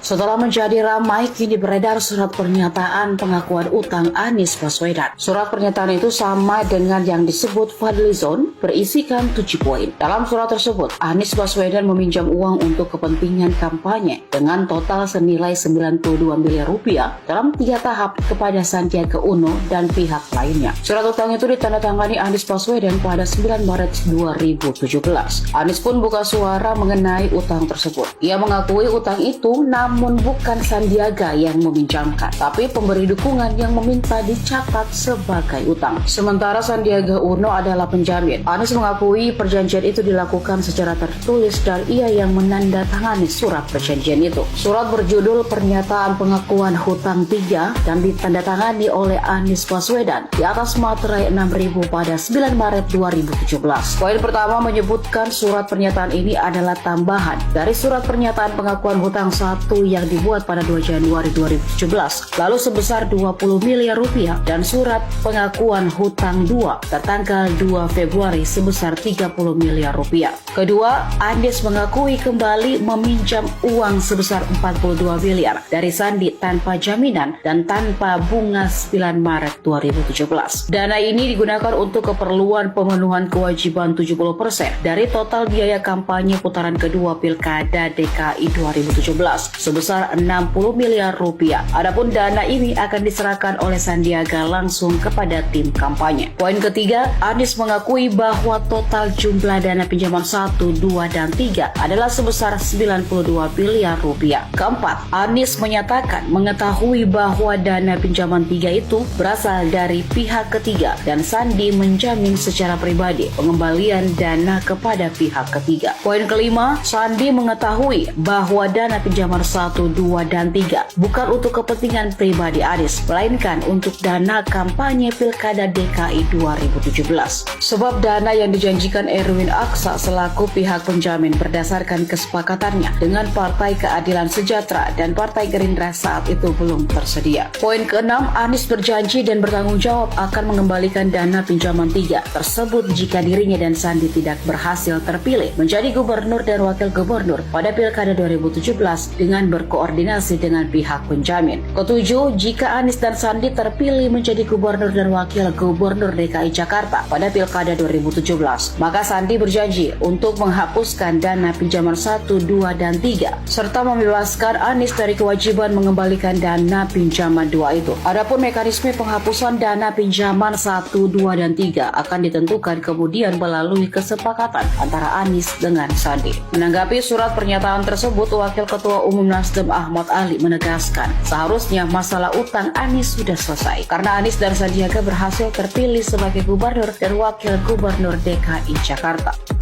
Setelah menjadi ramai, kini beredar surat pernyataan pengakuan utang Anies Baswedan. Surat pernyataan itu sama dengan yang disebut Fadlizon, berisikan 7 poin. Dalam surat tersebut, Anies Baswedan meminjam uang untuk kepentingan kampanye dengan total senilai 92 miliar rupiah dalam 3 tahap kepada Sandiaga Uno dan pihak lainnya. Surat utang itu ditandatangani Anies Baswedan pada 9 Maret 2017. Anies pun buka suara mengenai utang tersebut. Ia mengakui utang itu namun bukan Sandiaga yang meminjamkan, tapi pemberi dukungan yang meminta dicatat sebagai utang. Sementara Sandiaga Uno adalah penjamin. Anies mengakui perjanjian itu dilakukan secara tertulis dan ia yang menandatangani surat perjanjian itu. Surat berjudul Pernyataan Pengakuan Hutang 3 dan ditandatangani oleh Anies Baswedan di atas materai 6.000 pada 9 Maret 2017. Poin pertama menyebutkan surat pernyataan ini adalah tambahan dari surat pernyataan pengakuan hutang 1 yang dibuat pada 2 Januari 2017, lalu sebesar 20 miliar rupiah, dan surat pengakuan hutang 2 tertanggal 2 Februari sebesar 30 miliar rupiah. Kedua, Anies mengakui kembali meminjam uang sebesar 42 miliar dari Sandi tanpa jaminan dan tanpa bunga 9 Maret 2017. Dana ini digunakan untuk keperluan pemenuhan kewajiban 70% dari total biaya kampanye putaran kedua Pilkada DKI 2017 sebesar 60 miliar rupiah. Adapun dana ini akan diserahkan oleh Sandiaga langsung kepada tim kampanye. Poin ketiga, Anies mengakui bahwa total jumlah dana pinjaman 1, 2, dan 3 adalah sebesar 92 miliar rupiah. Keempat, Anies menyatakan mengetahui bahwa dana pinjaman 3 itu berasal dari pihak ketiga dan Sandi menjamin secara pribadi pengembalian dana kepada pihak ketiga. Poin kelima, Sandi mengetahui bahwa dana pinjaman 1, 2, dan 3 bukan untuk kepentingan pribadi Anies, melainkan untuk dana kampanye Pilkada DKI 2017. Sebab dana yang dijanjikan Erwin Aksa selaku pihak penjamin berdasarkan kesepakatannya dengan Partai Keadilan Sejahtera dan Partai Gerindra saat itu belum tersedia. Poin keenam, Anies berjanji dan bertanggung jawab akan mengembalikan dana pinjaman 3 tersebut jika dirinya dan Sandi tidak berhasil terpilih menjadi gubernur dan wakil gubernur pada Pilkada 2017 dengan berkoordinasi dengan pihak penjamin. Ketujuh, jika Anies dan Sandi terpilih menjadi gubernur dan wakil gubernur DKI Jakarta pada Pilkada 2017, maka Sandi berjanji untuk menghapuskan dana pinjaman 1, 2, dan 3 serta membebaskan Anies dari kewajiban mengembalikan dana pinjaman 2 itu. Adapun mekanisme penghapusan dana pinjaman 1, 2, dan 3 akan ditentukan kemudian melalui kesepakatan antara Anies dengan Sandi. Menanggapi surat pernyataan tersebut, Wakil Ketua Umum Nasdem Ahmad Ali menegaskan seharusnya masalah utang Anies sudah selesai karena Anies dan Sandiaga berhasil terpilih sebagai gubernur dan wakil gubernur DKI Jakarta.